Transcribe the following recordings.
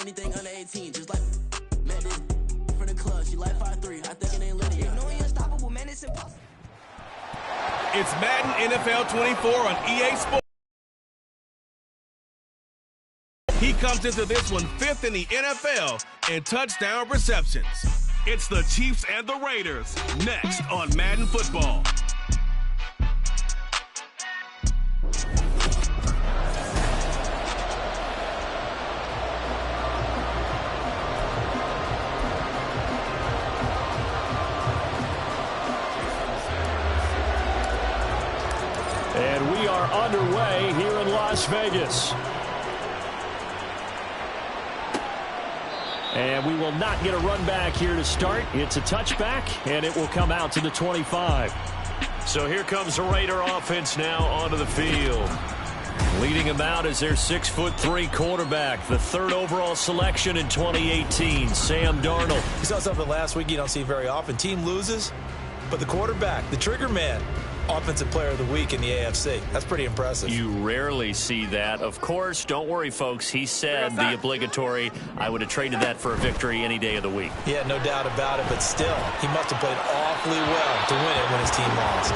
anything under 18. Just like met this from the club. She like 5'3". I think it ain't linear. No, he unstoppable, man. It's impossible. It's Madden NFL 24 on EA Sports. He comes into this one 5th in the NFL in touchdown receptions. It's the Chiefs and the Raiders next on Madden Football. And we are underway here in Las Vegas. And we will not get a run back here to start. It's a touchback, and it will come out to the 25. So here comes the Raider offense now onto the field. Leading them out is their 6'3" quarterback, the 3rd overall selection in 2018, Sam Darnold. You saw something last week you don't see very often. Team loses, but the quarterback, the trigger man, Offensive Player of the Week in the AFC. That's pretty impressive. You rarely see that. Of course, don't worry, folks. He said the obligatory, I would have traded that for a victory any day of the week. Yeah, no doubt about it, but still, he must have played awfully well to win it when his team lost.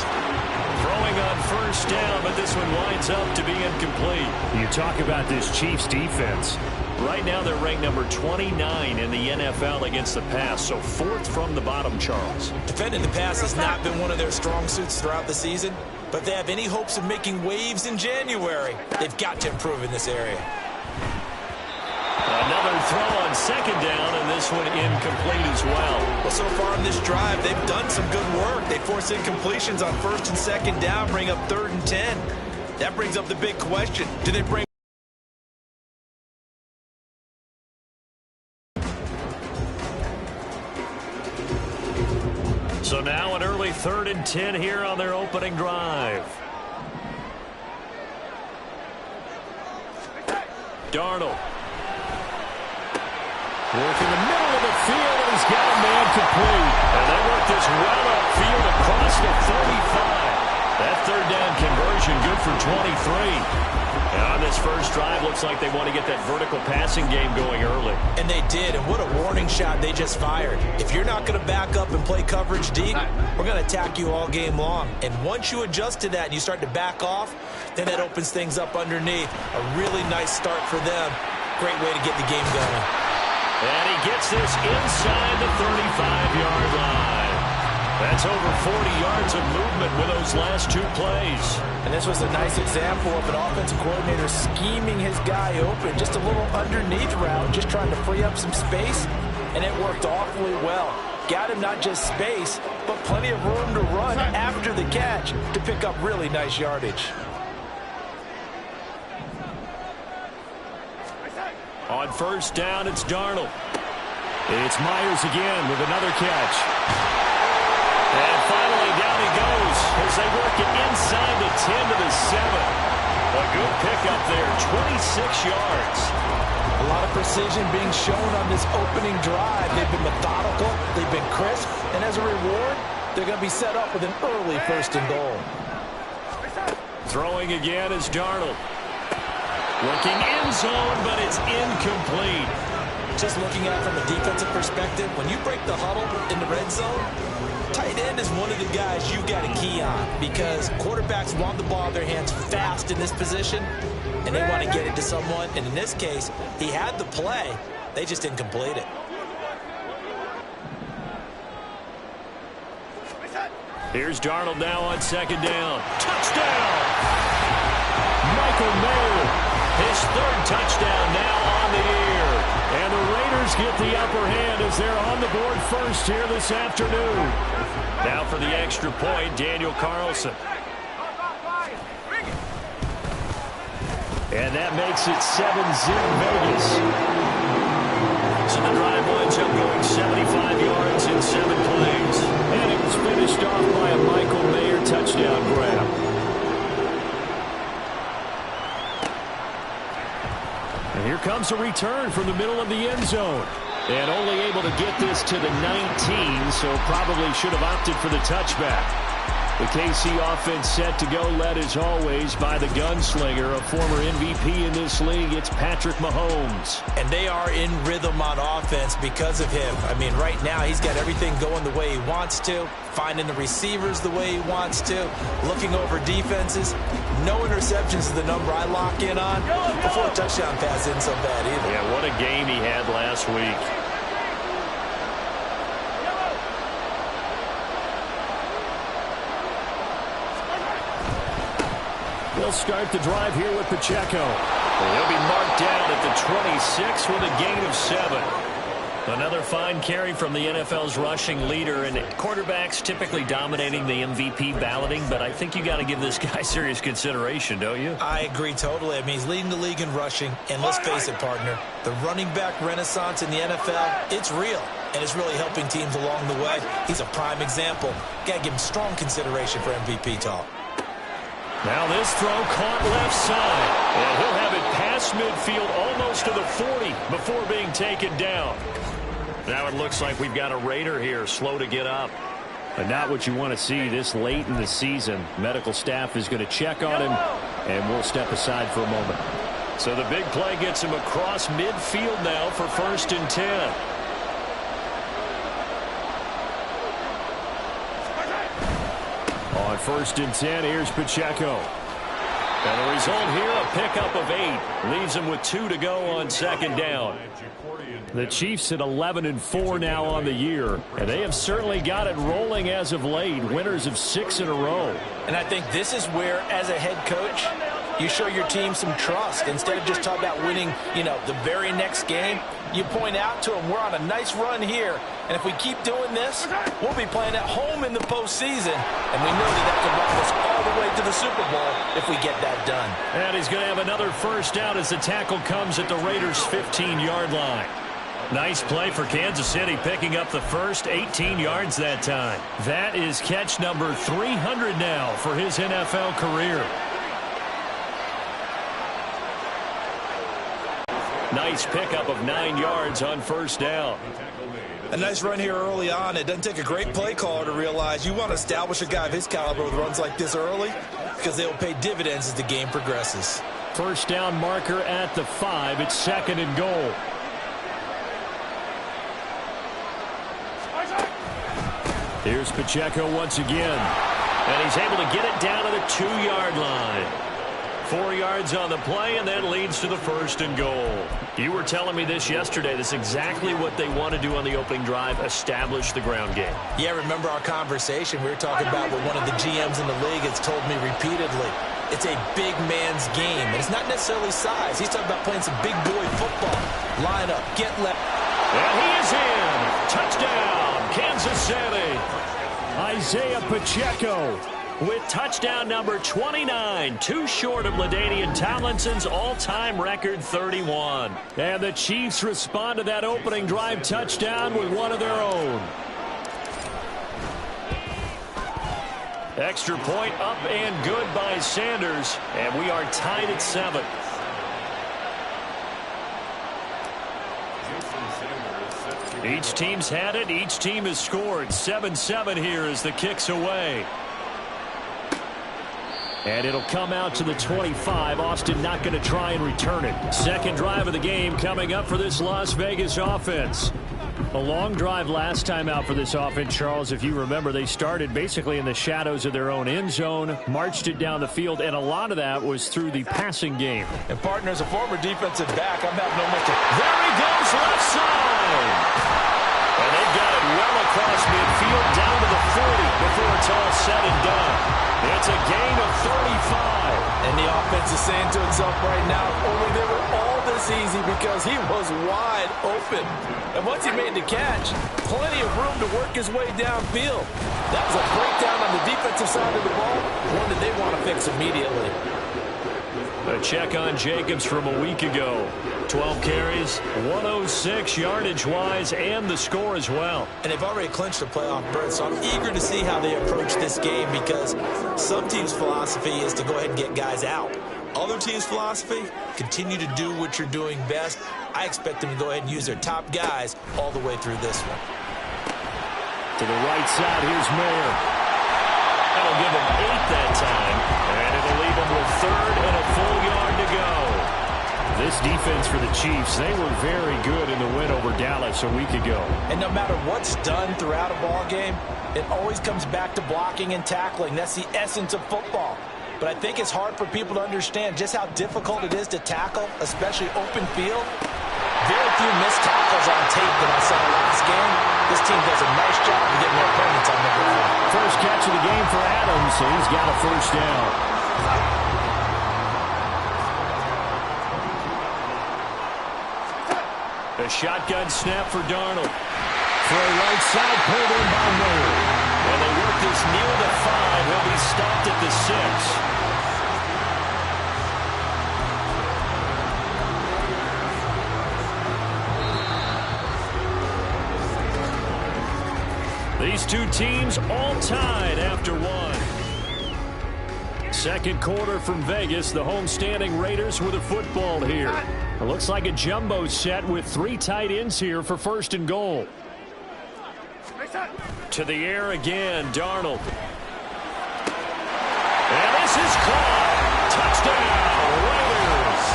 Throwing on first down, but this one winds up to be incomplete. You talk about this Chiefs defense. Right now, they're ranked number 29 in the NFL against the pass, so 4th from the bottom, Charles. Defending the pass has not been one of their strong suits throughout the season, but if they have any hopes of making waves in January, they've got to improve in this area. Another throw on second down, and this one incomplete as well. Well, so far in this drive, they've done some good work. They force incompletions on 1st and 2nd down, bring up 3rd and 10. That brings up the big question. Do they bring So now an early 3rd and 10 here on their opening drive. Darnold. Working the middle of the field, and he's got a man complete. And they work this well upfield across the 35. That 3rd down conversion good for 23. And on this first drive, looks like they want to get that vertical passing game going early. And they did, and what a warning shot they just fired. If you're not going to back up and play coverage deep, we're going to attack you all game long. And once you adjust to that and you start to back off, then that opens things up underneath. A really nice start for them. Great way to get the game going. And he gets this inside the 35-yard line. That's over 40 yards of movement with those last 2 plays. And this was a nice example of an offensive coordinator scheming his guy open. Just a little underneath route, just trying to free up some space, and it worked awfully well. Got him not just space, but plenty of room to run after the catch to pick up really nice yardage. On first down, it's Darnold. It's Myers again with another catch. And finally, down he goes as they work it inside the 10 to the 7. A good pickup there, 26 yards. A lot of precision being shown on this opening drive. They've been methodical, they've been crisp, and as a reward, they're going to be set up with an early 1st and goal. Throwing again is Darnold. Working end zone, but it's incomplete. Just looking at it from a defensive perspective, when you break the huddle in the red zone, tight end is one of the guys you got to key on because quarterbacks want the ball in their hands fast in this position, and they want to get it to someone. And in this case, he had the play. They just didn't complete it. Here's Darnold now on 2nd down. Touchdown! Michael Mayer, his 3rd touchdown now on the year. And the Raiders get the upper hand as they're on the board first here this afternoon. Now for the extra point, Daniel Carlson. And that makes it 7-0 Vegas. So the drive winds up going 75 yards in 7 plays. And it was finished off by a Michael Mayer touchdown grab. And here comes a return from the middle of the end zone. And only able to get this to the 19, so probably should have opted for the touchback. The KC offense set to go, led as always by the gunslinger, a former MVP in this league. It's Patrick Mahomes. And they are in rhythm on offense because of him. I mean, right now he's got everything going the way he wants to, finding the receivers the way he wants to, looking over defenses. No interceptions is the number I lock in on. The 4 touchdown pass isn't so bad either. Yeah, what a game he had last week. They'll start the drive here with Pacheco. He'll be marked down at the 26 with a gain of 7. Another fine carry from the NFL's rushing leader, and quarterbacks typically dominating the MVP balloting, but I think you got to give this guy serious consideration, don't you? I agree totally. I mean, he's leading the league in rushing, and let's face it, partner, the running back renaissance in the NFL, it's real, and it's really helping teams along the way. He's a prime example. Got to give him strong consideration for MVP talk. Now this throw caught left side, and he'll have it past midfield almost to the 40 before being taken down. Now it looks like we've got a Raider here, slow to get up. But not what you want to see this late in the season. Medical staff is going to check on him, and we'll step aside for a moment. So the big play gets him across midfield now for 1st and 10. On 1st and 10, here's Pacheco. And the result here, a pickup of 8. Leaves him with 2 to go on 2nd down. The Chiefs at 11-4 now on the year, and they have certainly got it rolling as of late. Winners of 6 in a row. And I think this is where, as a head coach, you show your team some trust. Instead of just talking about winning, the very next game, you point out to them, we're on a nice run here, and if we keep doing this, we'll be playing at home in the postseason, and we know that can run us all the way to the Super Bowl if we get that done. And he's going to have another 1st down as the tackle comes at the Raiders' 15-yard line. Nice play for Kansas City, picking up the first, 18 yards that time. That is catch number 300 now for his NFL career. Nice pickup of 9 yards on 1st down. A nice run here early on. It doesn't take a great play caller to realize you want to establish a guy of his caliber with runs like this early, because they will pay dividends as the game progresses. 1st down marker at the 5. It's 2nd and goal. Here's Pacheco once again. And he's able to get it down to the 2-yard line. 4 yards on the play, and that leads to the 1st and goal. You were telling me this yesterday. This is exactly what they want to do on the opening drive, establish the ground game. Yeah, remember our conversation. We were talking about what one of the GMs in the league has told me repeatedly. It's a big man's game, and it's not necessarily size. He's talking about playing some big boy football. Line up, get left. And he is in. Touchdown, Kansas City. Isaiah Pacheco with touchdown number 29, too short of LaDainian Tomlinson's all-time record 31. And the Chiefs respond to that opening drive touchdown with one of their own. Extra point up and good by Sanders, and we are tied at 7. Each team's had it. Each team has scored. 7-7 here as the kick's away. And it'll come out to the 25. Austin not going to try and return it. 2nd drive of the game coming up for this Las Vegas offense. A long drive last time out for this offense, Charles. If you remember, they started basically in the shadows of their own end zone, marched it down the field, and a lot of that was through the passing game. And partner, as a former defensive back, I'm having no much. There he goes, left side. And they've got it well across midfield, down to the 40 before it's all said and done. It's a gain of 35. And the offense is saying to itself right now, only they were all this easy because he was wide open. And once he made the catch, plenty of room to work his way downfield. That was a breakdown on the defensive side of the ball, one that they want to fix immediately. A check on Jacobs from a week ago. 12 carries, 106 yardage-wise, and the score as well. And they've already clinched a playoff berth, so I'm eager to see how they approach this game because some teams' philosophy is to go ahead and get guys out. Other teams' philosophy, continue to do what you're doing best. I expect them to go ahead and use their top guys all the way through this one. To the right side, here's Mayer. That'll give him 8 that time, and it'll leave him with 3rd and a full yard to go. This defense for the Chiefs, they were very good in the win over Dallas a week ago. And no matter what's done throughout a ball game, it always comes back to blocking and tackling. That's the essence of football. But I think it's hard for people to understand just how difficult it is to tackle, especially open field. Very few missed tackles on tape that I saw last game. This team does a nice job of getting their opponents on the ground. First catch of the game for Adams, so he's got a first down. A shotgun snap for Darnold. For a right side, pulled in by Moore. And they work this near the 5. He'll be stopped at the 6. These two teams all tied after 1. Second quarter from Vegas. The homestanding Raiders with a football here. It looks like a jumbo set with 3 tight ends here for 1st and goal. To the air again, Darnold. And this is caught. Touchdown, Raiders.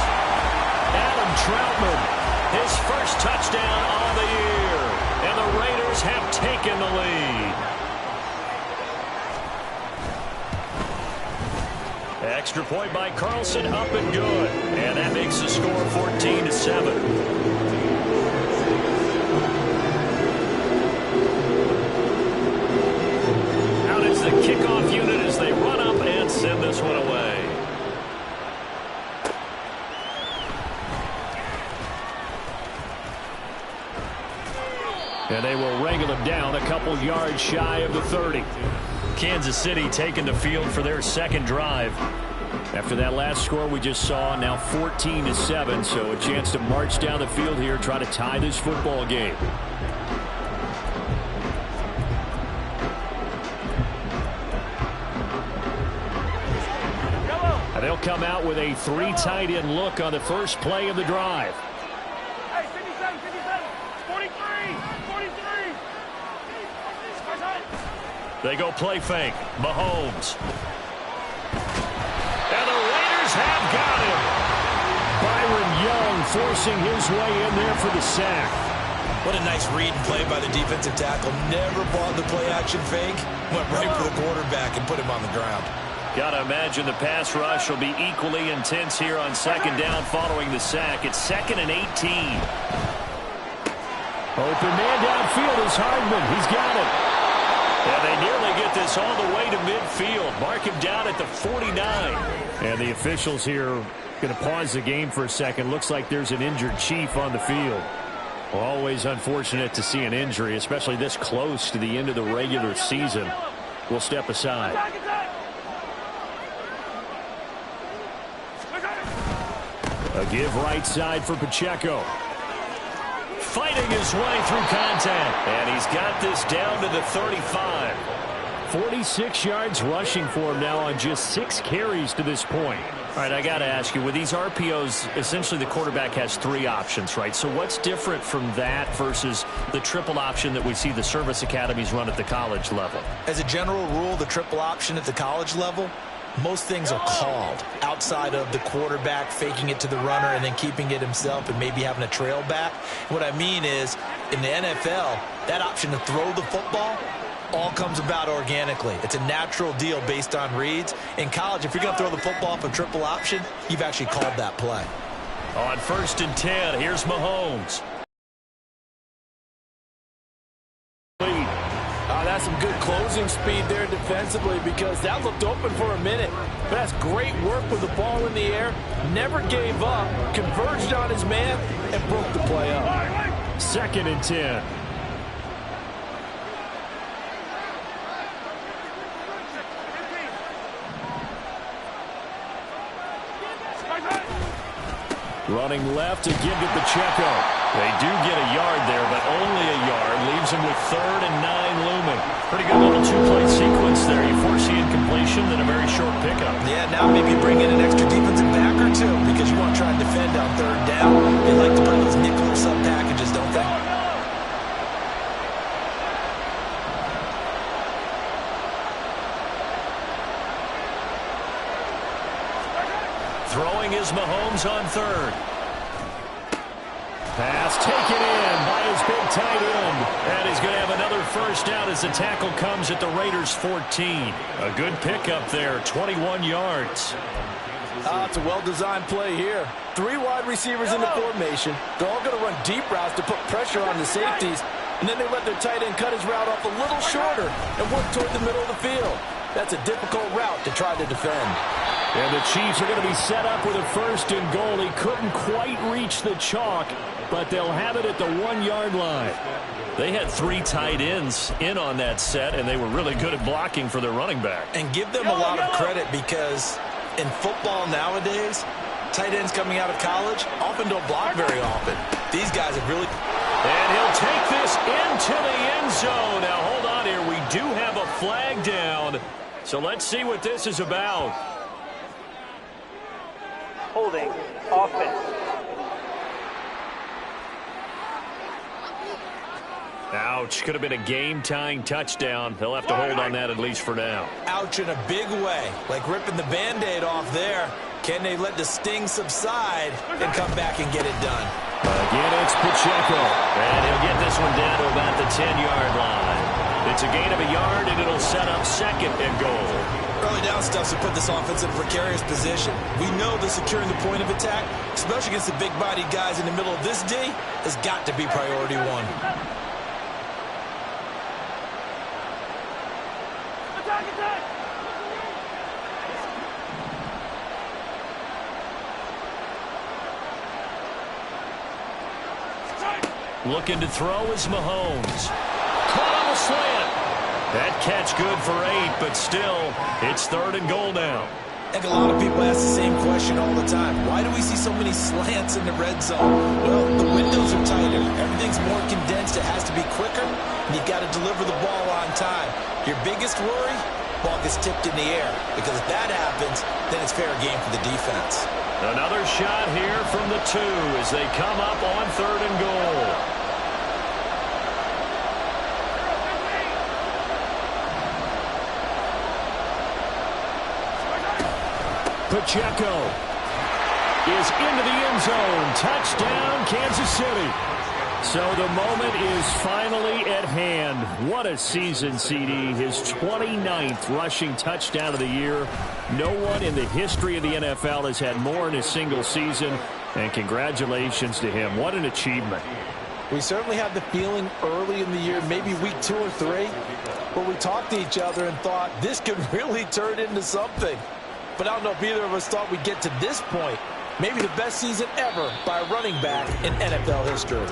Adam Troutman, his first touchdown on the year. And the Raiders have taken the lead. Extra point by Carlson, up and good. And that makes the score 14-7. Out is the kickoff unit as they run up and send this one away. And they will wrangle him down a couple yards shy of the 30. Kansas City taking the field for their second drive. After that last score we just saw, now 14-7, so a chance to march down the field here, try to tie this football game. And they'll come out with a 3 tight end look on the first play of the drive. Hey, 57, 43, 43. They go play fake. Mahomes. And the Raiders have got him. Byron Young forcing his way in there for the sack. What a nice read and play by the defensive tackle. Never bought the play-action fake. Went right for the quarterback and put him on the ground. Got to imagine the pass rush will be equally intense here on 2nd down following the sack. It's 2nd and 18. Open man downfield is Hardman. He's got it. And they nearly get this all the way to midfield. Mark him down at the 49. And the officials here going to pause the game for a second. Looks like there's an injured Chief on the field. Well, always unfortunate to see an injury, especially this close to the end of the regular season. We'll step aside. A give right side for Pacheco. Fighting his way through contact. And he's got this down to the 35. 46 yards rushing for him now on just 6 carries to this point. All right, I got to ask you, with these RPOs, essentially the quarterback has 3 options, right? So what's different from that versus the triple option that we see the service academies run at the college level? As a general rule, the triple option at the college level, most things are called outside of the quarterback faking it to the runner and then keeping it himself and maybe having a trail back. What I mean is, in the NFL, that option to throw the football all comes about organically. It's a natural deal based on reads. In college, if you're going to throw the football off a triple option, you've actually called that play. On 1st and 10, here's Mahomes. That's some good closing speed there defensively because that looked open for a minute. But that's great work with the ball in the air. Never gave up, converged on his man, and broke the play up. 2nd and 10. Running left to give to Pacheco. They do get a yard there, but only a yard. Leaves him with 3rd and 9 looming. Pretty good little 2-play sequence there. You force the incompletion, then a very short pickup. Yeah, now maybe bring in an extra defensive back or 2 because you want to try and defend on 3rd down. They like to play those nickel sub packages, don't they? Mahomes on third. Pass taken in by his big tight end. And he's going to have another first down as the tackle comes at the Raiders' 14. A good pickup there, 21 yards. It's a well-designed play here. 3 wide receivers in the formation. They're all going to run deep routes to put pressure on the safeties. And then they let their tight end cut his route off a little shorter and work toward the middle of the field. That's a difficult route to try to defend. And the Chiefs are going to be set up with a first and goal. He couldn't quite reach the chalk, but they'll have it at the 1-yard line. They had 3 tight ends in on that set, and they were really good at blocking for their running back. And give them a lot of credit because in football nowadays, tight ends coming out of college often don't block very often. These guys have really... And he'll take this into the end zone. Now, hold on here. We do have a flag down. So let's see what this is about. Holding. Offense. Ouch. Could have been a game-tying touchdown. They'll have to hold on that at least for now. Ouch in a big way. Like ripping the Band-Aid off there. Can they let the sting subside and come back and get it done? Again, it's Pacheco. And he'll get this one down to about the 10-yard line. It's a gain of a yard, and it'll set up second and goal. Early down stuff to put this offense in a precarious position. We know that securing the point of attack, especially against the big-bodied guys in the middle of this D, has got to be priority one. Attack, attack! Looking to throw is Mahomes. Caught on the slant. That catch good for 8, but still, it's third and goal now. I think a lot of people ask the same question all the time. Why do we see so many slants in the red zone? Well, the windows are tighter. Everything's more condensed. It has to be quicker, and you've got to deliver the ball on time. Your biggest worry? Ball gets tipped in the air, because if that happens, then it's fair game for the defense. Another shot here from the 2 as they come up on third and goal. Pacheco is into the end zone. Touchdown, Kansas City. So the moment is finally at hand. What a season, CD. His 29th rushing touchdown of the year. No one in the history of the NFL has had more in a single season. And congratulations to him. What an achievement. We certainly had the feeling early in the year, maybe week 2 or 3, where we talked to each other and thought this could really turn into something. But I don't know if either of us thought we'd get to this point. Maybe the best season ever by a running back in NFL history.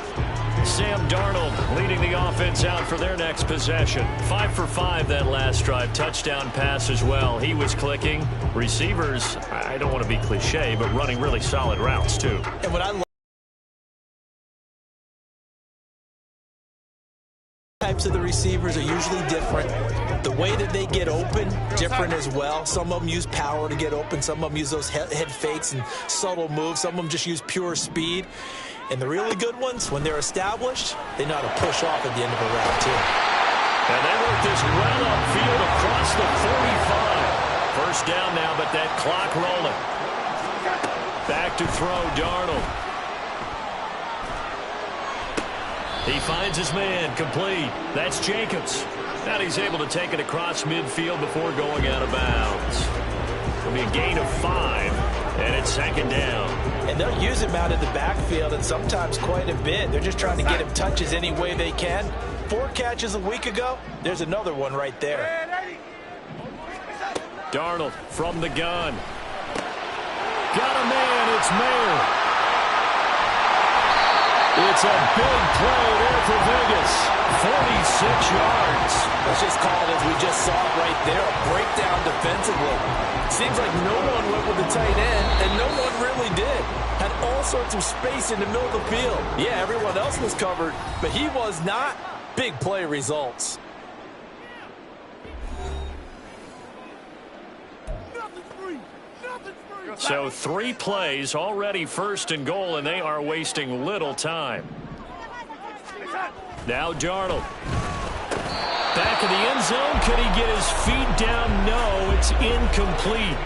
Sam Darnold leading the offense out for their next possession. 5 for 5 that last drive. Touchdown pass as well. He was clicking. Receivers, I don't want to be cliche, but running really solid routes too. And what I love types of the receivers are usually different. The way that they get open, different as well. Some of them use power to get open. Some of them use those head fakes and subtle moves. Some of them just use pure speed. And the really good ones, when they're established, they know how to push off at the end of a route, too. And they work this well upfield across the 45. First down now, but that clock rolling. Back to throw, Darnold. He finds his man, complete. That's Jacobs. Now he's able to take it across midfield before going out of bounds. It'll be a gain of 5, and it's second down. And they'll use him out in the backfield, and sometimes quite a bit. They're just trying to get him touches any way they can. 4 catches a week ago. There's another one right there. Darnold from the gun. Got a man. It's Mayer. It's a big play there for Vegas. 46 yards. Let's just call it as we just saw it right there. A breakdown defensively. Seems like no one went with the tight end, and no one really did. Had all sorts of space in the middle of the field. Yeah, everyone else was covered, but he was not. Big play results. So 3 plays, already first and goal, and they are wasting little time. Now Darnold. Back in the end zone. Could he get his feet down? No, it's incomplete.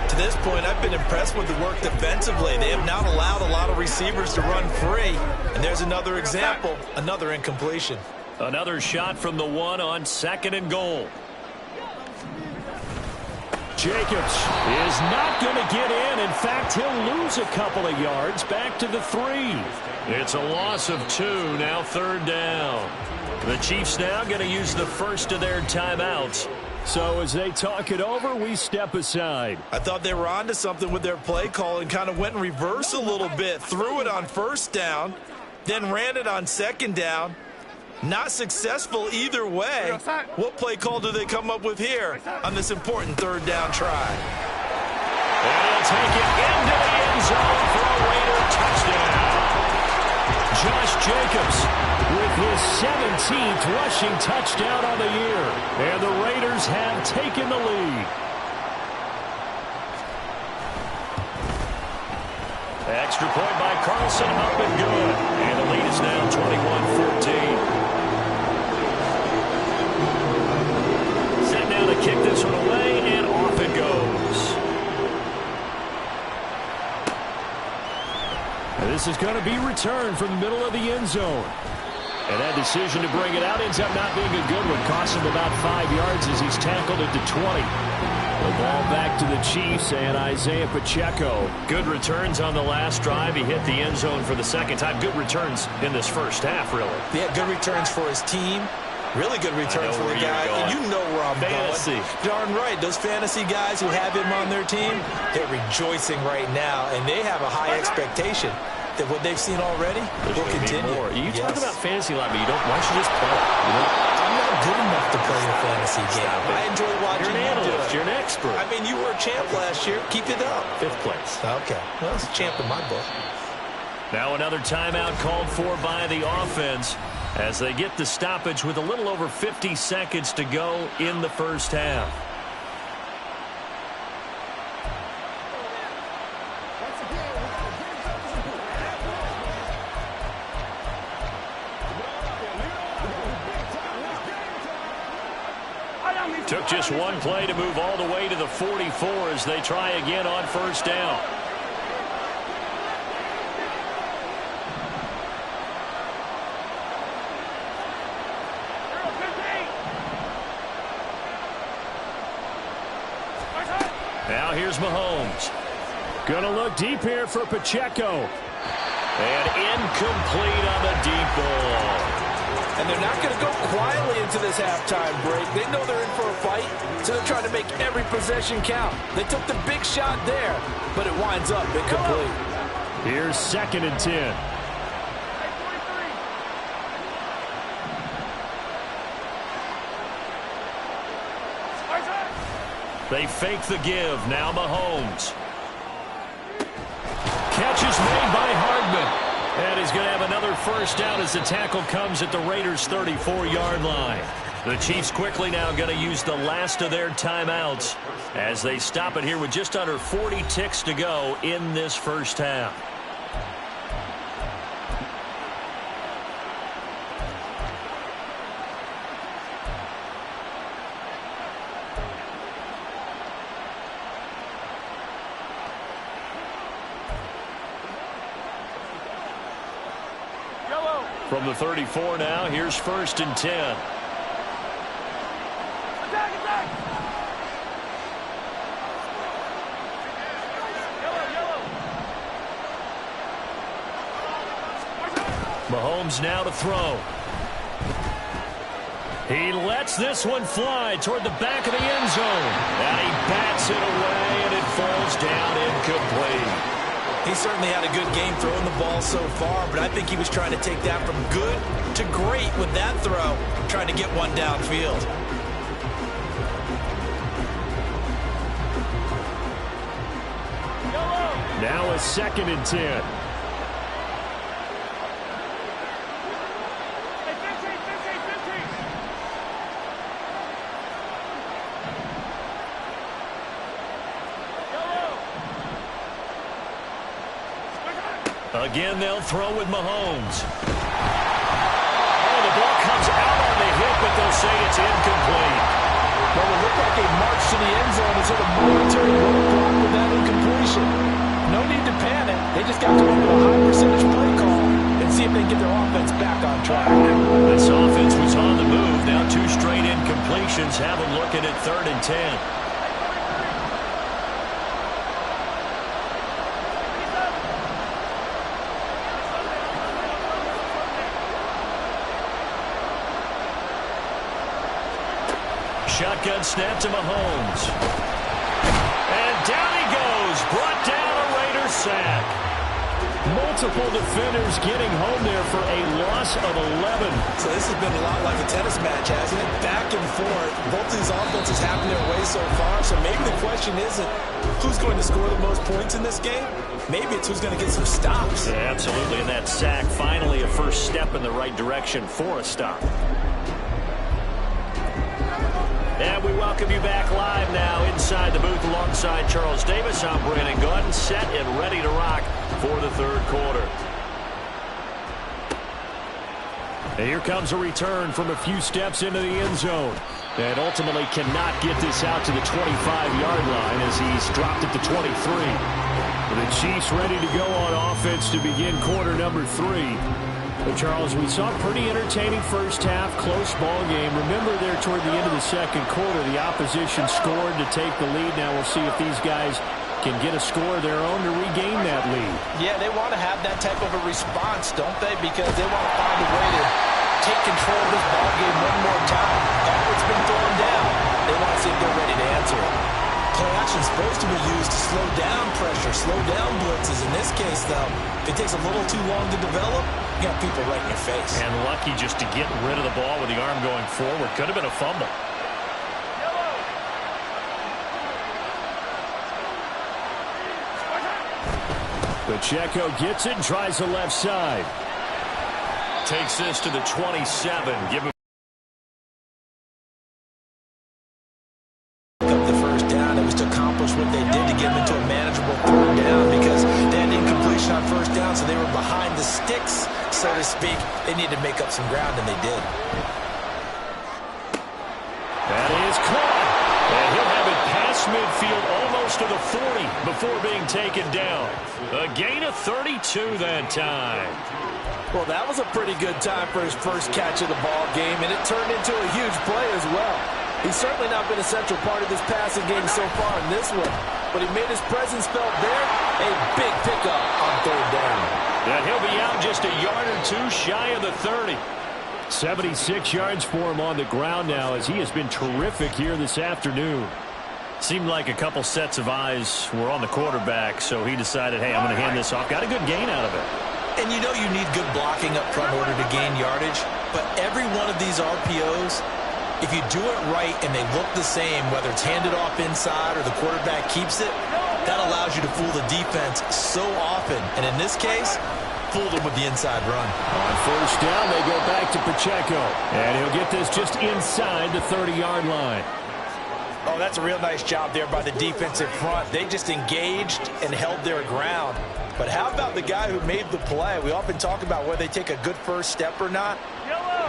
To this point, I've been impressed with the work defensively. They have not allowed a lot of receivers to run free. And there's another example, another incompletion. Another shot from the 1 on 2nd and goal. Jacobs is not going to get in. In fact, he'll lose a couple of yards back to the 3. It's a loss of 2, now 3rd down. The Chiefs now going to use the first of their timeouts. So as they talk it over, we step aside. I thought they were onto something with their play call and kind of went in reverse a little bit. Threw it on 1st down, then ran it on 2nd down. Not successful either way. What play call do they come up with here on this important 3rd down try? And he'll take it into the end zone for a Raider touchdown. Josh Jacobs with his 17th rushing touchdown on the year. And the Raiders have taken the lead. Extra point by Carlson, up and good. And the lead is now 21-14. Set now to kick this one away, and off it goes. And this is going to be returned from the middle of the end zone. And that decision to bring it out ends up not being a good one. Costs him about 5 yards as he's tackled it to 20. The ball back to the Chiefs and Isaiah Pacheco. Good returns on the last drive. He hit the end zone for the 2nd time. Good returns in this first half, really. Yeah, good returns for his team. Really good returns for the guy. And you know where I'm fantasy going. Darn right. Those fantasy guys who have him on their team, they're rejoicing right now. And they have a high expectation that what they've seen already will continue. More. You talk about fantasy a lot, but you don't. Why don't you just play? You know? I'm not good enough to play the fantasy game. I enjoy watching you do it. You're an expert. I mean, you were a champ last year. Keep it up. 5th place. Okay. Well, it's a champ in my book. Now another timeout called for by the offense as they get the stoppage with a little over 50 seconds to go in the first half. Took just one play to move all the way to the 44 as they try again on 1st down. Now here's Mahomes. Gonna look deep here for Pacheco. And incomplete on the deep ball. And they're not going to go quietly into this halftime break. They know they're in for a fight, so they're trying to make every possession count. They took the big shot there, but it winds up incomplete. Here's 2nd and 10. They fake the give. Now Mahomes. Catch is made by Hardman. And he's going to have another first down as the tackle comes at the Raiders' 34-yard line. The Chiefs quickly now going to use the last of their timeouts as they stop it here with just under 40 ticks to go in this first half. From the 34 now, here's 1st and 10. Attack, attack! Mahomes now to throw. He lets this one fly toward the back of the end zone. And he bats it away, and it falls down incomplete. He certainly had a good game throwing the ball so far, but I think he was trying to take that from good to great with that throw, trying to get one downfield. Now a 2nd and 10. Again, they'll throw with Mahomes. Oh, the ball comes out on the hit, but they'll say it's incomplete. Well, it looked like a march to the end zone is sort of momentary roadblock with that incompletion. No need to panic. They just got to go with a high percentage play call and see if they can get their offense back on track. This offense was on the move. Now 2 straight incompletions have them looking at 3rd and 10. Shotgun snap to Mahomes. And down he goes. Brought down a Raiders sack. Multiple defenders getting home there for a loss of 11. So this has been a lot like a tennis match, hasn't it? Back and forth. Both these offenses happen their way so far. So maybe the question isn't who's going to score the most points in this game. Maybe it's who's going to get some stops. Yeah, absolutely. And that sack, finally a first step in the right direction for a stop. And we welcome you back live now inside the booth alongside Charles Davis. I'm Brandon Gordon, set and ready to rock for the 3rd quarter. And here comes a return from a few steps into the end zone. And ultimately cannot get this out to the 25-yard line as he's dropped it to 23. The Chiefs ready to go on offense to begin quarter number 3. But Charles, we saw a pretty entertaining first half, close ball game. Remember there toward the end of the 2nd quarter, the opposition scored to take the lead. Now we'll see if these guys can get a score of their own to regain that lead. Yeah, they want to have that type of a response, don't they? Because they want to find a way to take control of this ball game one more time. What's been thrown down, they want to see if they're ready to answer it. Play action is supposed to be used to slow down pressure, slow down blitzes. In this case, though, if it takes a little too long to develop, you got people right in your face. And lucky just to get rid of the ball with the arm going forward. Could have been a fumble. Pacheco gets it and tries the left side. Takes this to the 27. Give him what they did to get them into a manageable 3rd down because they had incompletion on 1st down, so they were behind the sticks, so to speak. They needed to make up some ground, and they did. That is caught. And he'll have it past midfield almost to the 40 before being taken down. A gain of 32 that time. Well, that was a pretty good time for his first catch of the ball game, and it turned into a huge play as well. He's certainly not been a central part of this passing game so far in this one, but he made his presence felt there. A big pickup on 3rd down. And he'll be out just a yard or 2 shy of the 30. 76 yards for him on the ground now as he has been terrific here this afternoon. Seemed like a couple sets of eyes were on the quarterback, so he decided, hey, I'm going to hand this off. Got a good gain out of it. And you know you need good blocking up front in order to gain yardage, but every one of these RPOs, if you do it right and they look the same, whether it's handed off inside or the quarterback keeps it, that allows you to fool the defense so often. And in this case, fooled them with the inside run. On 1st down, they go back to Pacheco. And he'll get this just inside the 30-yard line. Oh, that's a real nice job there by the defensive front. They just engaged and held their ground. But how about the guy who made the play? We often talk about whether they take a good first step or not.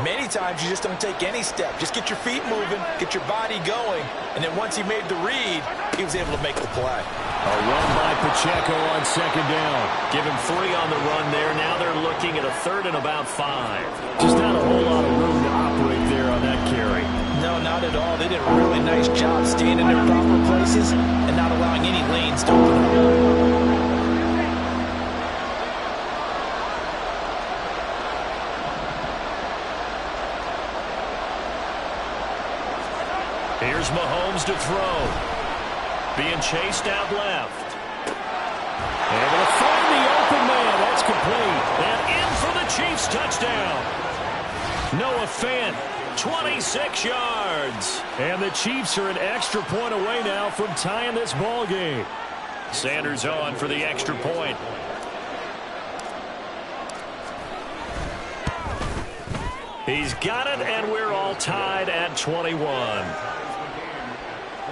Many times you just don't take any step. Just get your feet moving, get your body going, and then once he made the read, he was able to make the play. A run by Pacheco on 2nd down. Give him 3 on the run there. Now they're looking at a 3rd and about 5. Just not a whole lot of room to operate there on that carry. No, not at all. They did a really nice job staying in their proper places and not allowing any lanes to open up. Here's Mahomes to throw. Being chased out left. Able to find the open man. That's complete. And in for the Chiefs touchdown. Noah Fant, 26 yards. And the Chiefs are an extra point away now from tying this ball game. Sanders on for the extra point. He's got it, and we're all tied at 21.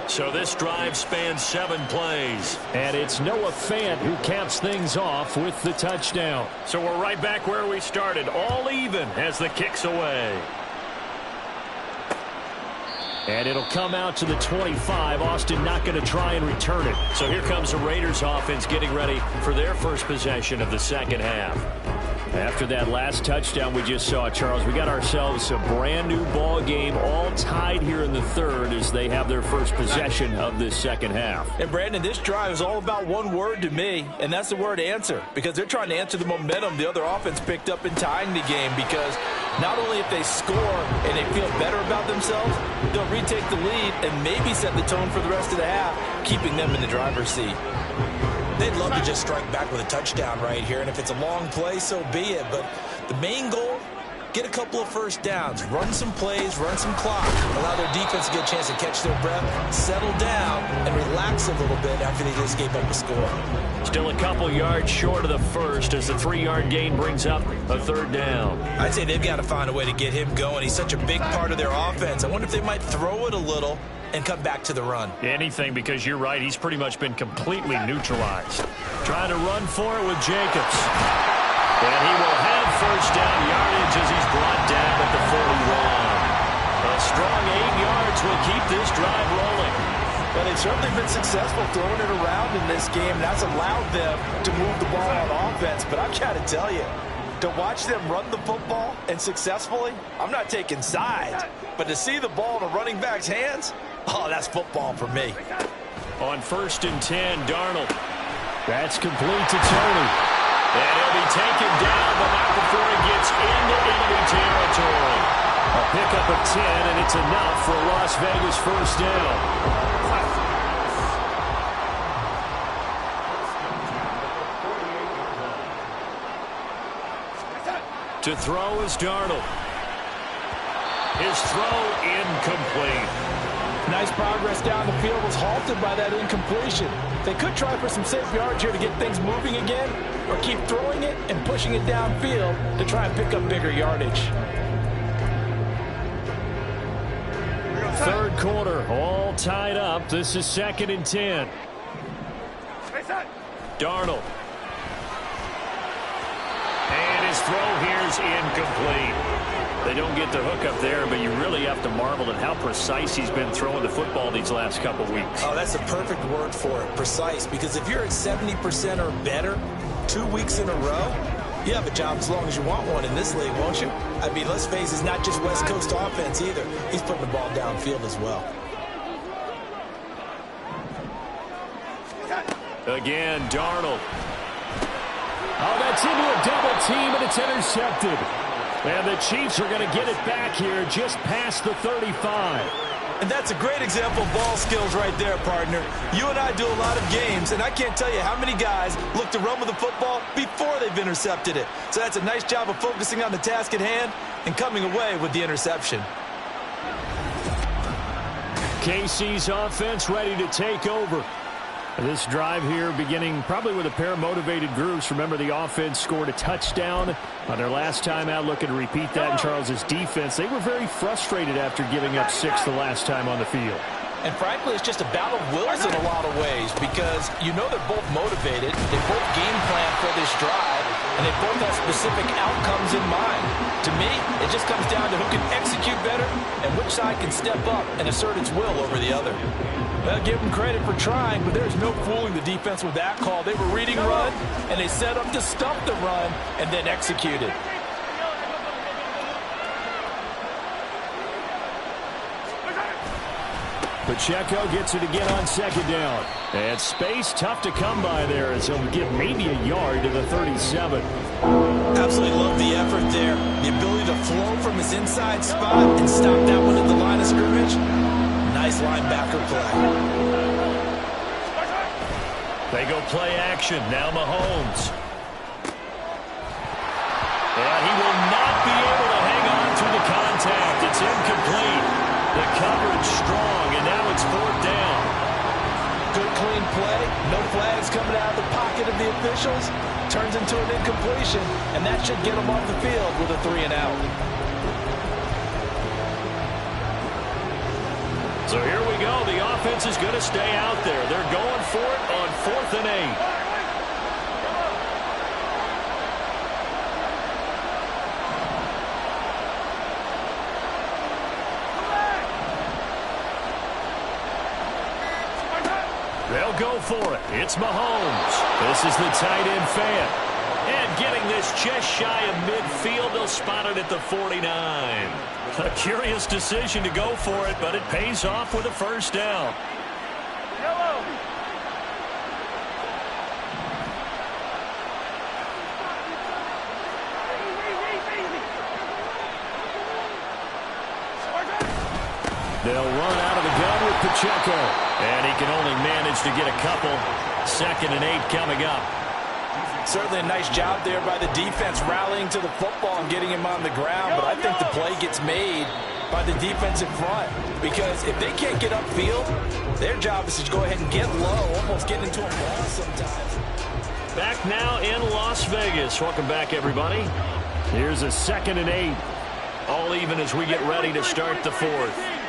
So this drive spans 7 plays. And it's Noah Fant who caps things off with the touchdown. So we're right back where we started, all even as the kick's away. And it'll come out to the 25. Austin not going to try and return it. So here comes the Raiders offense getting ready for their first possession of the second half. After that last touchdown we just saw, Charles, we got ourselves a brand new ball game, all tied here in the third as they have their first possession of this second half. And Brandon, this drive is all about one word to me, and that's the word answer, because they're trying to answer the momentum the other offense picked up in tying the game, because not only if they score and they feel better about themselves, they'll retake the lead and maybe set the tone for the rest of the half, keeping them in the driver's seat. They'd love to just strike back with a touchdown right here, and if it's a long play, so be it. But the main goal, get a couple of first downs, run some plays, run some clock, allow their defense to get a chance to catch their breath, settle down, and relax a little bit after they just gave up a score. Still a couple yards short of the first as the 3-yard gain brings up a third down. I'd say they've got to find a way to get him going. He's such a big part of their offense. I wonder if they might throw it a little and come back to the run. Anything, because you're right, he's pretty much been completely neutralized. Trying to run for it with Jacobs. And he will have first down yardage as he's brought down at the 41. A strong 8 yards will keep this drive rolling. Well, they've certainly been successful throwing it around in this game. That's allowed them to move the ball on offense. But I've got to tell you, to watch them run the football and successfully, I'm not taking sides. But to see the ball in a running back's hands, oh, that's football for me. On 1st and 10, Darnold. That's complete to Tony. And he'll be taken down, but not before he gets into enemy territory. A pickup of 10, and it's enough for a Las Vegas first down. To throw is Darnold. His throw incomplete. Nice progress down the field was halted by that incompletion. They could try for some safe yards here to get things moving again, or keep throwing it and pushing it downfield to try and pick up bigger yardage. Third quarter, all tied up. This is 2nd and 10. Darnold. And his throw here is incomplete. They don't get the hook up there, but you really have to marvel at how precise he's been throwing the football these last couple weeks. Oh, that's the perfect word for it, precise, because if you're at 70% or better 2 weeks in a row, you have a job as long as you want one in this league, won't you? I mean, let's face it, it's not just West Coast offense either. He's putting the ball downfield as well. Again, Darnold. Oh, that's into a double team, and it's intercepted. And the Chiefs are going to get it back here just past the 35. And that's a great example of ball skills right there, partner. You and I do a lot of games, and I can't tell you how many guys look to run with the football before they've intercepted it. So that's a nice job of focusing on the task at hand and coming away with the interception. KC's offense ready to take over. This drive here beginning probably with a pair of motivated groups. Remember, the offense scored a touchdown on their last time out, looking to repeat that in Charles's defense. They were very frustrated after giving up 6 the last time on the field. And frankly, it's just a battle of wills in a lot of ways, because you know they're both motivated, they both game plan for this drive, and they both have specific outcomes in mind. To me, it just comes down to who can execute better and which side can step up and assert its will over the other. Well, give them credit for trying, but there's no fooling the defense with that call. They were reading run, and they set up to stump the run and then executed. Pacheco gets it again on 2nd down. And space tough to come by there as he'll get maybe a yard to the 37. Absolutely love the effort there. The ability to flow from his inside spot and stop that one at the line of scrimmage. Nice linebacker play. They go play action. Now Mahomes. And he will not be able to hang on through the contact. It's incomplete. The coverage strong, and now it's 4th down. Good, clean play. No flags coming out of the pocket of the officials. Turns into an incompletion, and that should get them off the field with a 3-and-out. So here we go. The offense is going to stay out there. They're going for it on 4th and 8. They'll go for it. It's Mahomes. This is the tight end fan. And getting this just shy of midfield, they'll spot it at the 49. A curious decision to go for it, but it pays off with a first down. Yellow. They'll run out of the gun with Pacheco. And he can only manage to get a couple. 2nd and 8 coming up. Certainly a nice job there by the defense rallying to the football and getting him on the ground. But I think the play gets made by the defensive front. Because if they can't get upfield, their job is to go ahead and get low, almost get into a ball sometimes. Back now in Las Vegas. Welcome back, everybody. Here's a 2nd and 8. All even as we get ready to start the 4th.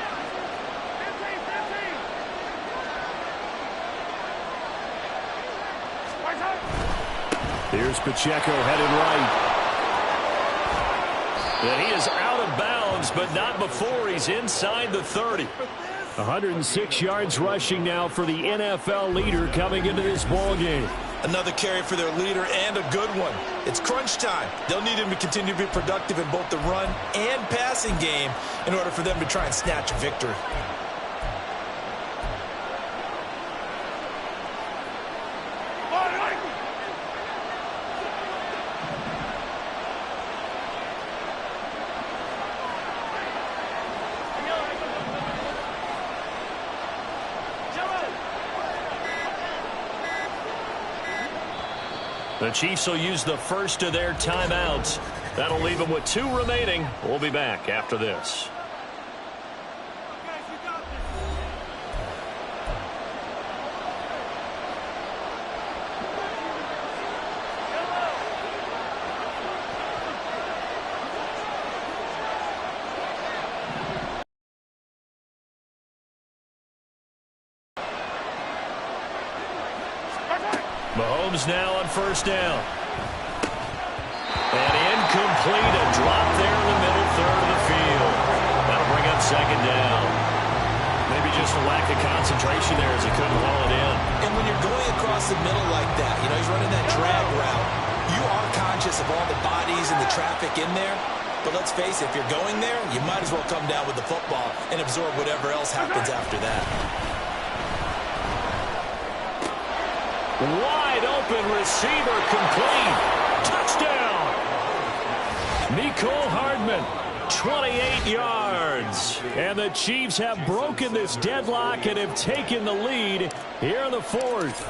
Here's Pacheco headed right. And he is out of bounds, but not before he's inside the 30. 106 yards rushing now for the NFL leader coming into this ball game. Another carry for their leader and a good one. It's crunch time. They'll need him to continue to be productive in both the run and passing game in order for them to try and snatch a victory. The Chiefs will use the first of their timeouts. That'll leave them with 2 remaining. We'll be back after this. Mahomes now on first down. And incomplete, a drop there in the middle third of the field. That'll bring up 2nd down. Maybe just a lack of concentration there as he couldn't haul it in. And when you're going across the middle like that, you know, he's running that drag route, you are conscious of all the bodies and the traffic in there. But let's face it, if you're going there, you might as well come down with the football and absorb whatever else happens after that. Wide open receiver complete. Touchdown. Mecole Hardman, 28 yards. And the Chiefs have broken this deadlock and have taken the lead here in the 4th.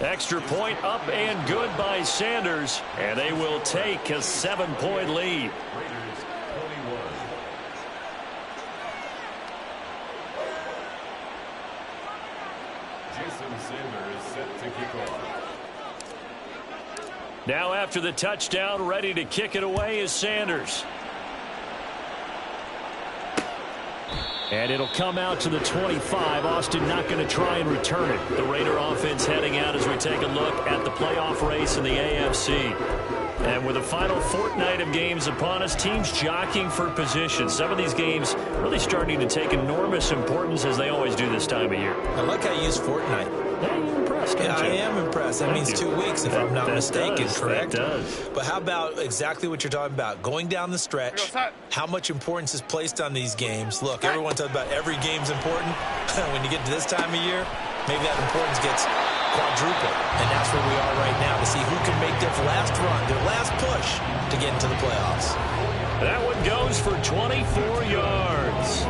Extra point up and good by Sanders. And they will take a 7-point lead. Now after the touchdown, ready to kick it away is Sanders. And it'll come out to the 25. Austin not going to try and return it. The Raider offense heading out as we take a look at the playoff race in the AFC. And with the final fortnight of games upon us, teams jockeying for position. Some of these games really starting to take enormous importance as they always do this time of year. I like how you use fortnight. Yeah, you're impressed, Yeah, I am impressed. That means 2 weeks, if I'm not mistaken, correct? That does. But how about exactly what you're talking about? Going down the stretch, how much importance is placed on these games? Look, everyone talks about every game's important. When you get to this time of year, maybe that importance gets quadrupled. And that's where we are right now to see who can make their last run, their last push to get into the playoffs. That one goes for 24 yards.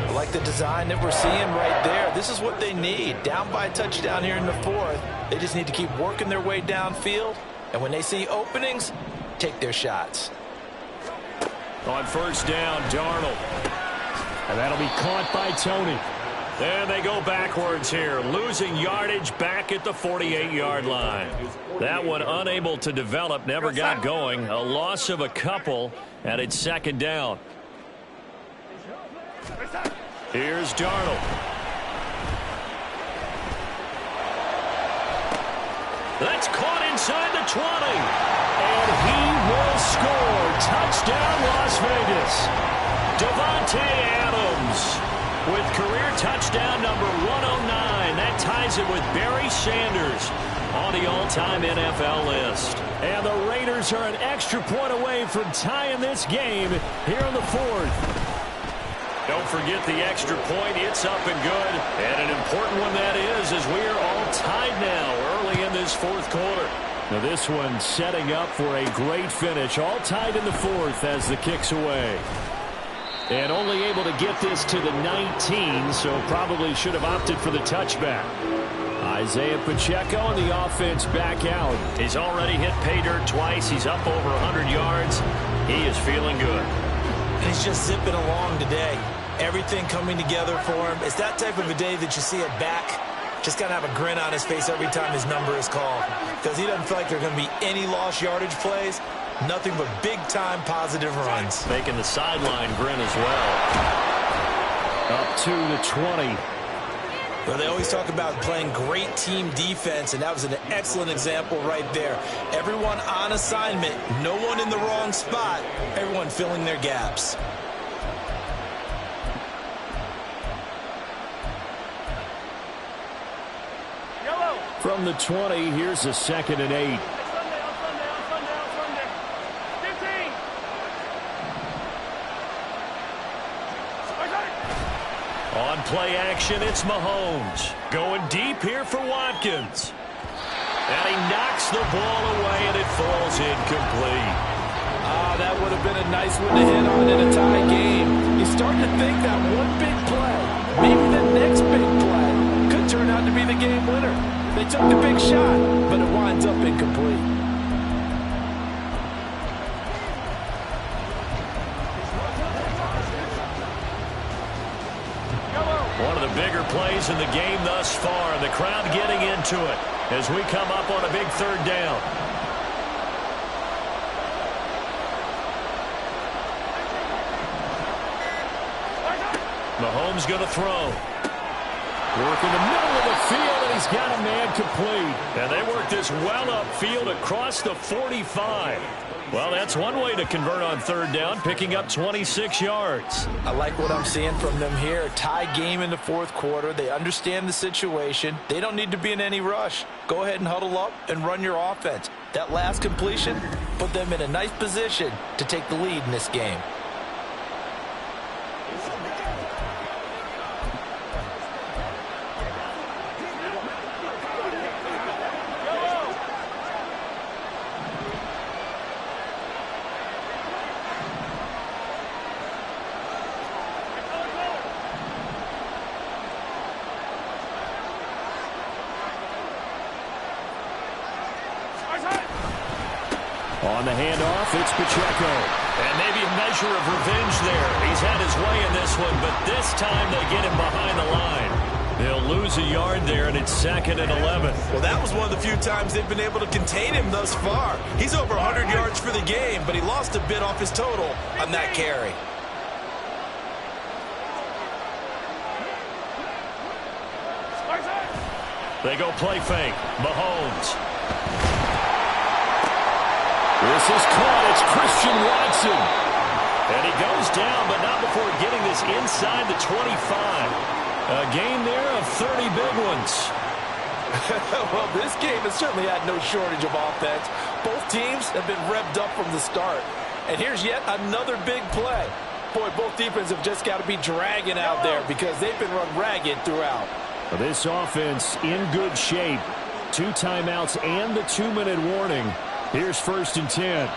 I like the design that we're seeing right there. This is what they need. Down by a touchdown here in the 4th. They just need to keep working their way downfield. And when they see openings, take their shots. On first down, Darnold. And that'll be caught by Tony. And they go backwards here, losing yardage back at the 48-yard line. That one unable to develop, never got going. A loss of a couple, and it's 2nd down. Here's Darnold. That's caught inside the 20. And he will score. Touchdown, Las Vegas. Davante Adams. with career touchdown number 109. That ties it with Barry Sanders on the all-time NFL list. And the Raiders are an extra point away from tying this game here in the fourth. Don't forget the extra point. It's up and good. And an important one that is, as we are all tied now early in this fourth quarter. Now this one setting up for a great finish. All tied in the fourth as the kick's away. And only able to get this to the 19, so probably should have opted for the touchback. Isaiah Pacheco and the offense back out. He's already hit pay dirt twice. He's up over 100 yards. He is feeling good. He's just zipping along today. Everything coming together for him. It's that type of a day that you see a back just got to have a grin on his face every time his number is called, because he doesn't feel like there are going to be any lost yardage plays. Nothing but big-time positive runs. Making the sideline grin as well. Up to the 20. Well, they always talk about playing great team defense, and that was an excellent example right there. Everyone on assignment, no one in the wrong spot, everyone filling their gaps. Yellow. From the 20, here's a 2nd and 8. On play action, it's Mahomes. Going deep here for Watkins. And he knocks the ball away, and it falls incomplete. That would have been a nice one to hit on in a tie game. You start to think that one big play, maybe the next big play, could turn out to be the game winner. They took the big shot, but it winds up incomplete. One of the bigger plays in the game thus far, and the crowd getting into it as we come up on a big 3rd down. Mahomes going to throw. Work in the middle of the field, and he's got a man complete. And they work this well upfield across the 45. Well, that's one way to convert on 3rd down, picking up 26 yards. I like what I'm seeing from them here. Tie game in the fourth quarter. They understand the situation. They don't need to be in any rush. Go ahead and huddle up and run your offense. That last completion put them in a nice position to take the lead in this game. On the handoff, it's Pacheco. And maybe a measure of revenge there. He's had his way in this one, but this time they get him behind the line. They'll lose a yard there, and it's 2nd and 11. Well, that was one of the few times they've been able to contain him thus far. He's over 100 yards for the game, but he lost a bit off his total on that carry. They go play fake. Mahomes. This is caught. It's Christian Watson. And he goes down, but not before getting this inside the 25. A game there of 30 big ones. Well, this game has certainly had no shortage of offense. Both teams have been revved up from the start. And here's yet another big play. Boy, both defenses have just got to be dragging out there because they've been run ragged throughout. This offense in good shape. 2 timeouts and the 2-minute warning. Here's 1st and 10.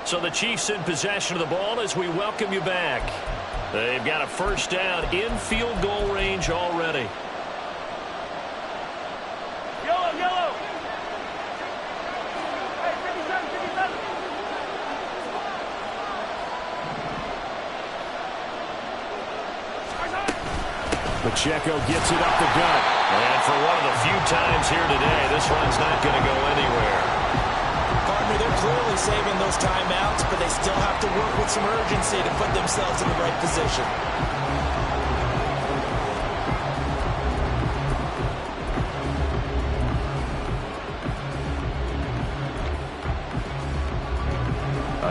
So the Chiefs in possession of the ball as we welcome you back. They've got a 1st down in field goal range already. Yellow. Hey, 57. Pacheco gets it up the gut. And for one of the few times here today, this one's not going to go anywhere. Partner, they're clearly saving those timeouts, but they still have to work with some urgency to put themselves in the right position.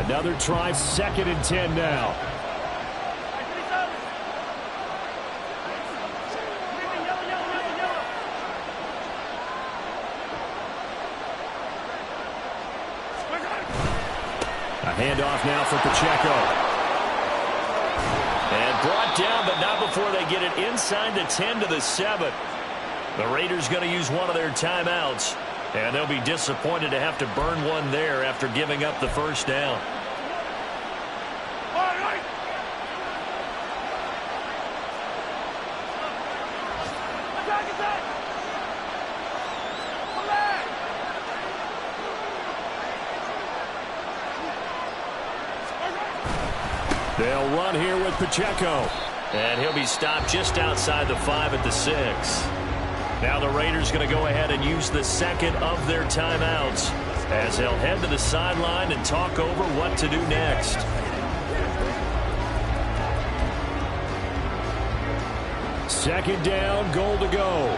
Another try, 2nd and 10 now. A handoff now for Pacheco. And brought down, but not before they get it inside the 10 to the 7. The Raiders going to use one of their timeouts, and they'll be disappointed to have to burn one there after giving up the first down. They'll run here with Pacheco. And he'll be stopped just outside the 5 at the 6. Now the Raiders going to go ahead and use the 2nd of their timeouts as they'll head to the sideline and talk over what to do next. Second down, goal to go.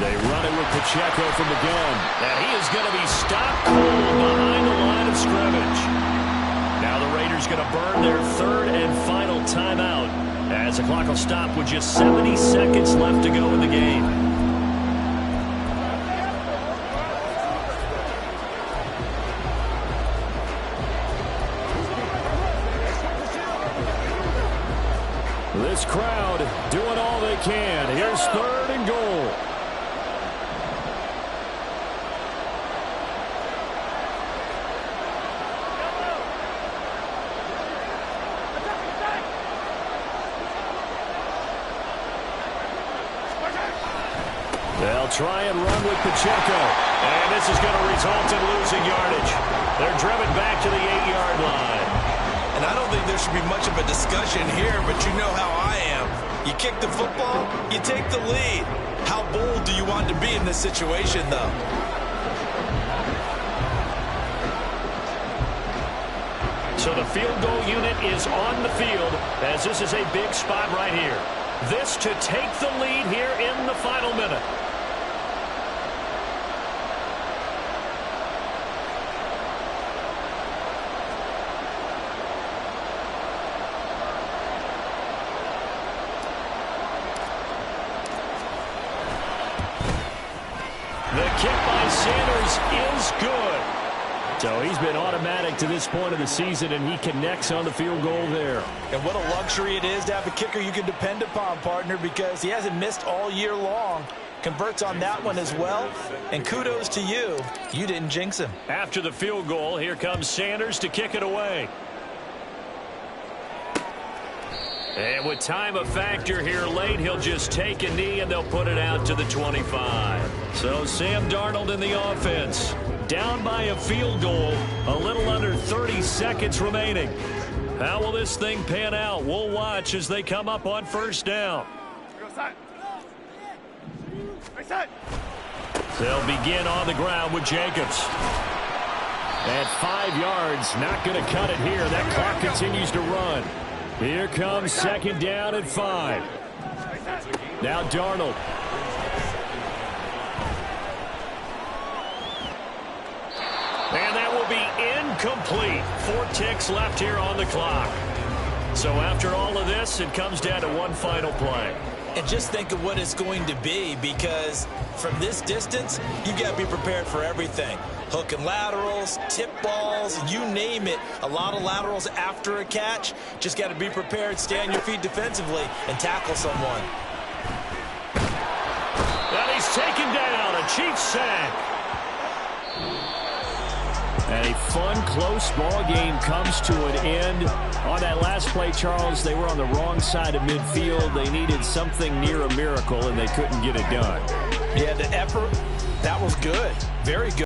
They run it with Pacheco from the gun. And he is going to be stopped cold behind the line of scrimmage. Now the Raiders going to burn their 3rd and final timeout as the clock will stop with just 70 seconds left to go in the game. This crowd doing all they can. Here's 3rd and goal. They'll try and run with Pacheco. And this is going to result in losing yardage. They're driven back to the 8-yard line. And I don't think there should be much of a discussion here, but you know how I am. You kick the football, you take the lead. How bold do you want to be in this situation, though? So the field goal unit is on the field as this is a big spot right here. This to take the lead here in the final minute. The kick by Sanders is good. So he's been automatic to this point of the season, and he connects on the field goal there. And what a luxury it is to have a kicker you can depend upon, partner, because he hasn't missed all year long. Converts on that one as well. And kudos to you. You didn't jinx him. After the field goal, here comes Sanders to kick it away. And with time a factor here late, he'll just take a knee and they'll put it out to the 25. So Sam Darnold in the offense. Down by a field goal, a little under 30 seconds remaining. How will this thing pan out? We'll watch as they come up on 1st down. They'll begin on the ground with Jacobs. At 5 yards, not going to cut it here. That clock continues to run. Here comes 2nd down at 5. Now Darnold. And that will be incomplete. 4 ticks left here on the clock. So after all of this, it comes down to one final play. And just think of what it's going to be, because from this distance, you've got to be prepared for everything. Hook and laterals, tip balls, you name it. A lot of laterals after a catch. Just got to be prepared, stay on your feet defensively, and tackle someone. And he's taken down, a Chiefs sack. And a fun, close ball game comes to an end. On that last play, Charles, they were on the wrong side of midfield. They needed something near a miracle, and they couldn't get it done. Yeah, the effort, that was good. Very good.